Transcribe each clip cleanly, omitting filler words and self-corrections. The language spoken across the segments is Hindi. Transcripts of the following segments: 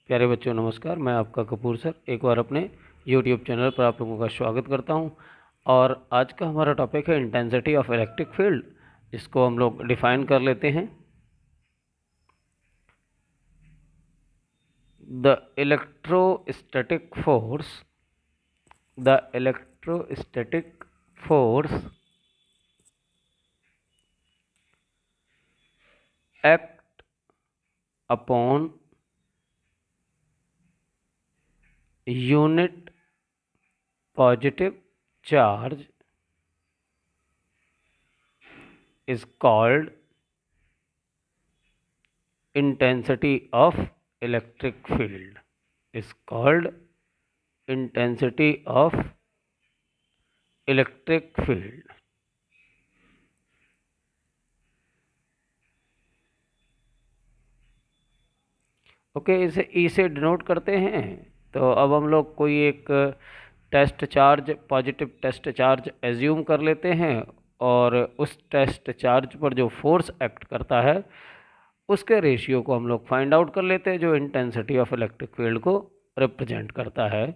प्यारे बच्चों नमस्कार। मैं आपका कपूर सर एक बार अपने YouTube चैनल पर आप लोगों का स्वागत करता हूं। और आज का हमारा टॉपिक है इंटेंसिटी ऑफ इलेक्ट्रिक फील्ड। इसको हम लोग डिफाइन कर लेते हैं। The electrostatic force act upon unit positive charge is called intensity of electric field. Okay, इसे ई से डिनोट करते हैं। तो अब हम लोग कोई एक पॉजिटिव टेस्ट चार्ज एज्यूम कर लेते हैं और उस टेस्ट चार्ज पर जो फोर्स एक्ट करता है उसके रेशियो को हम लोग फाइंड आउट कर लेते हैं, जो इंटेंसिटी ऑफ इलेक्ट्रिक फील्ड को रिप्रेजेंट करता है।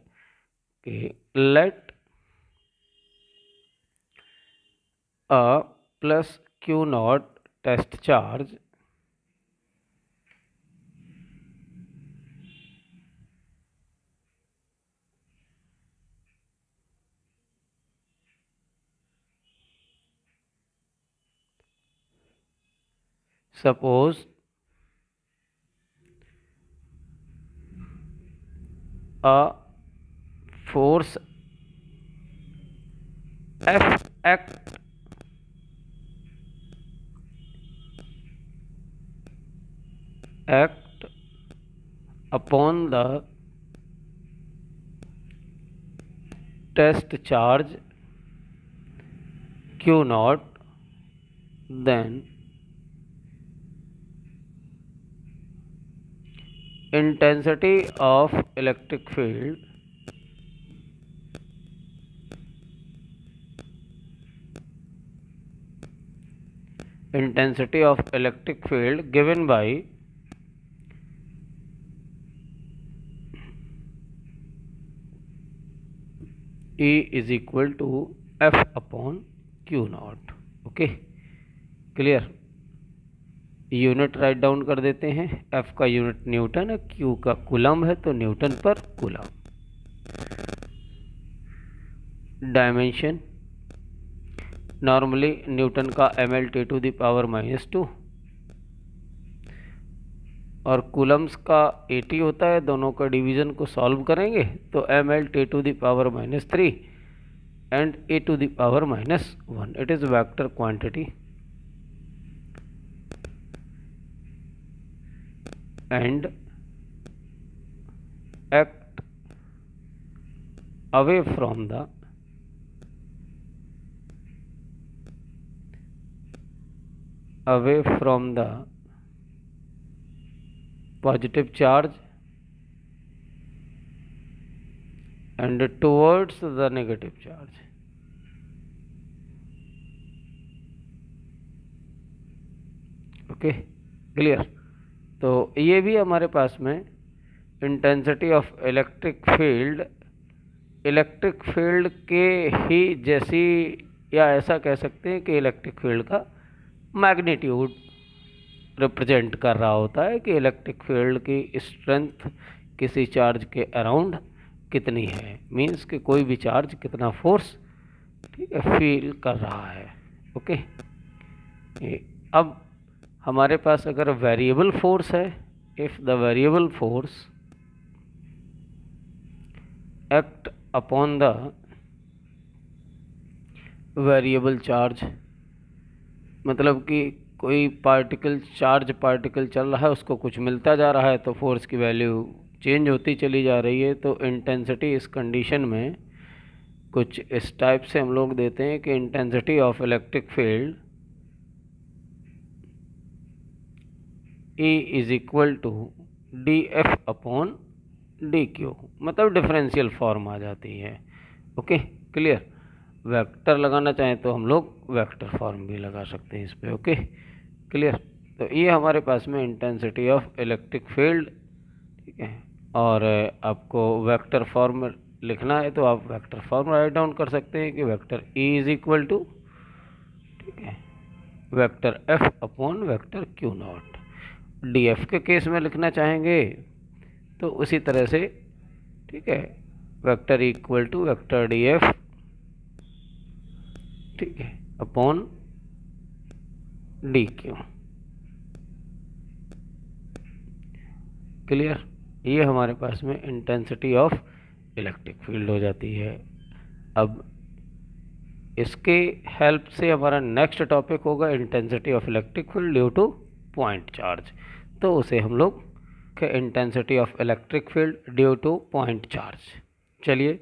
कि let a plus Q not test charge suppose a force F act upon the test charge Q naught, then intensity of electric field given by E is equal to F upon Q naught। Okay, clear. Unit write down कर देते हैं। F का यूनिट न्यूटन है, Q का कूलम है, तो न्यूटन पर कूलम। डायमेंशन नॉर्मली न्यूटन का mL×10⁻⁻², और कूलम्स का 80 होता है। दोनों का डिवीज़न को सॉल्व करेंगे तो mL×10⁻³ and a⁻⁻1। It is vector quantity and act away from the positive charge and towards the negative charge। Okay, clear. तो ये भी हमारे पास में इंटेंसिटी ऑफ इलेक्ट्रिक फील्ड के ही जैसी, या ऐसा कह सकते हैं कि इलेक्ट्रिक फील्ड का मैग्नीट्यूड रिप्रेजेंट कर रहा होता है कि इलेक्ट्रिक फील्ड की स्ट्रेंथ किसी चार्ज के अराउंड कितनी है। मींस कि कोई भी चार्ज कितना फोर्स, ठीक है, फील कर रहा है। ओके, अब हमारे पास अगर वेरिएबल फोर्स है, if the variable force act upon the variable charge, मतलब कि कोई चार्ज पार्टिकल चल रहा है, उसको कुछ मिलता जा रहा है तो फोर्स की वैल्यू चेंज होती चली जा रही है। तो इंटेंसिटी इस कंडीशन में कुछ इस टाइप से हम लोग देते हैं कि intensity of electric field E is equal to dF upon dQ, मतलब डिफरेंशियल फॉर्म आ जाती है। Okay, clear. वेक्टर लगाना चाहें तो हम लोग वेक्टर फॉर्म भी लगा सकते हैं इस पर। Okay, clear. तो ये हमारे पास में इंटेंसिटी ऑफ इलेक्ट्रिक फील्ड, ठीक है, और आपको वेक्टर फॉर्म लिखना है तो आप वेक्टर फॉर्म राइट डाउन कर सकते हैं कि vector E is equal to, ठीक है, vector F upon vector Q not. D F के केस में लिखना चाहेंगे तो उसी तरह से, ठीक है, vector equal to vector D F, ठीक है, अपॉन डी क्यू। क्लियर? ये हमारे पास में इंटेंसिटी ऑफ इलेक्ट्रिक फील्ड हो जाती है। अब इसके हेल्प से हमारा नेक्स्ट टॉपिक होगा intensity of electric field due to point charge. तो उसे हम लोग intensity of electric field due to point charge. चलिए,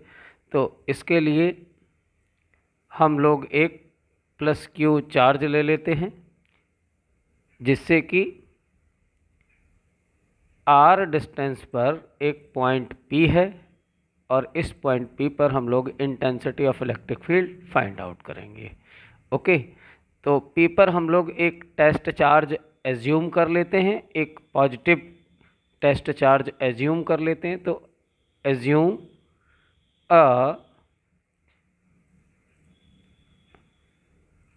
तो इसके लिए हम लोग एक प्लस क्यू चार्ज ले लेते हैं, जिससे कि आर डिस्टेंस पर एक पॉइंट पी है और इस पॉइंट पी पर हम लोग intensity of electric field find out करेंगे। ओके, तो पी पर हम लोग एक टेस्ट चार्ज एज्यूम कर लेते हैं, एक पॉजिटिव टेस्ट चार्ज एज्यूम कर लेते हैं। तो assume a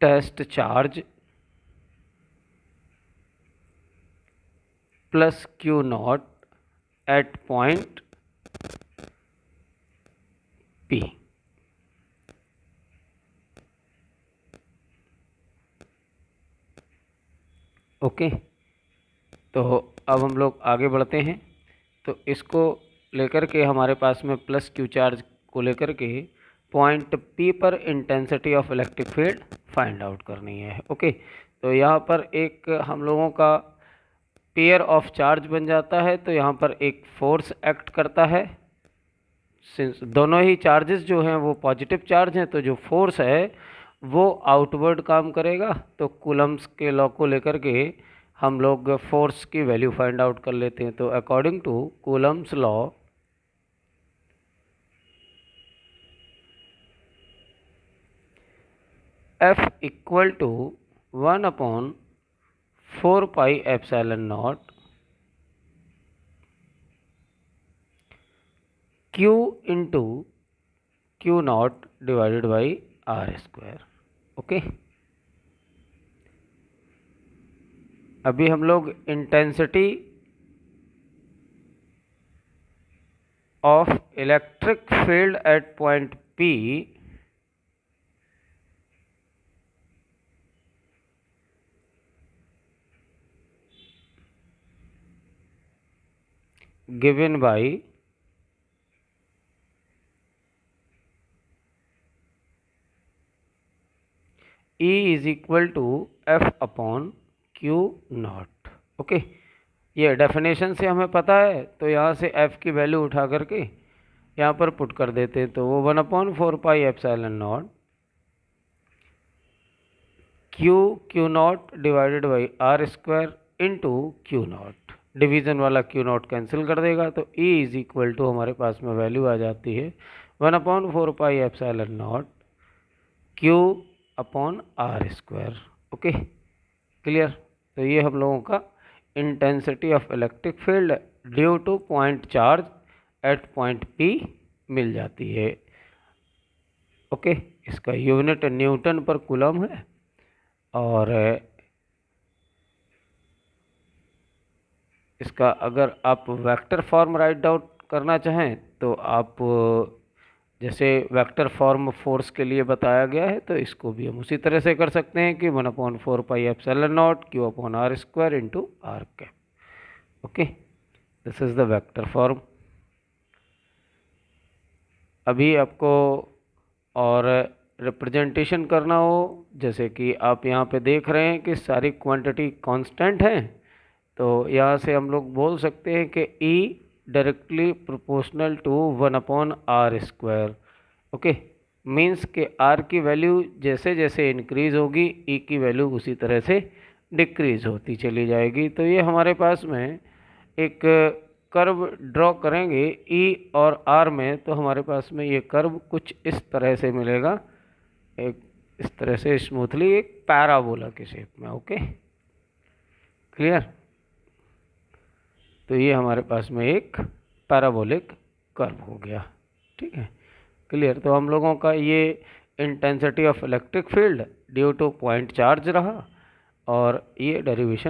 test charge plus Q not at point P. Okay, तो अब हम लोग आगे बढ़ते हैं। तो इसको लेकर के हमारे पास में प्लस क्यू चार्ज को लेकर के पॉइंट पी पर intensity of electric field find out करनी है। ओके, तो यहाँ पर एक हम लोगों का पेयर ऑफ चार्ज बन जाता है। तो यहाँ पर एक फोर्स एक्ट करता है, सिंस दोनों ही चार्जेस जो हैं वो पॉजिटिव चार्ज हैं, तो जो फोर्स है वो आउटवर्ड काम करेगा। तो कूलम्स के लॉ को लेकर के हम लोग फोर्स की वैल्यू फाइंड आउट कर लेते हैं। तो according to Coulomb's law, F equal to 1/4πε0 Q into q naught divided by r square. Okay, अभी हम लोग intensity of electric field at point P given by E is equal to f upon q naught. Okay, ये डेफिनेशन से हमें पता है, तो यहाँ से f की वैल्यू उठा करके यहाँ पर पुट कर देते हैं। तो वो 1/4πε0 q naught divided by r square into q naught, division वाला क्यू नॉट कैंसिल कर देगा। तो E इज इक्वल टू हमारे पास में वैल्यू आ जाती है 1/4πε0 Q upon are square. Okay, clear? तो ये हम लोगों का intensity of electric field due to point charge at point p मिल जाती है। ओके, इसका यूनिट न्यूटन पर कूलम है और इसका अगर आप वेक्टर फॉर्म राइट डाउन करना चाहें तो आप जैसे वेक्टर फॉर्म फोर्स के लिए बताया गया है, तो इसको भी हम उसी तरह से कर सकते हैं कि 1/4πε0 Q upon are square into R cap. Okay, this is the vector form. अभी आपको और रिप्रेजेंटेशन करना हो, जैसे कि आप यहाँ पे देख रहे हैं कि सारी क्वांटिटी कांस्टेंट हैं, तो यहाँ से हम लोग बोल सकते हैं कि E directly proportional to 1/r square. Okay, means के R की वैल्यू जैसे जैसे इंक्रीज होगी E की वैल्यू उसी तरह से डिक्रीज होती चली जाएगी। तो ये हमारे पास में एक कर्व ड्रॉ करेंगे E और R में, तो हमारे पास में ये कर्व कुछ इस तरह से मिलेगा, एक इस तरह से स्मूथली एक पैराबोला के शेप में। Okay, clear? तो ये हमारे पास में एक पैराबोलिक कर्व हो गया। ठीक है, क्लियर। तो हम लोगों का ये intensity of electric field due to point charge रहा और ये डेरिवेशन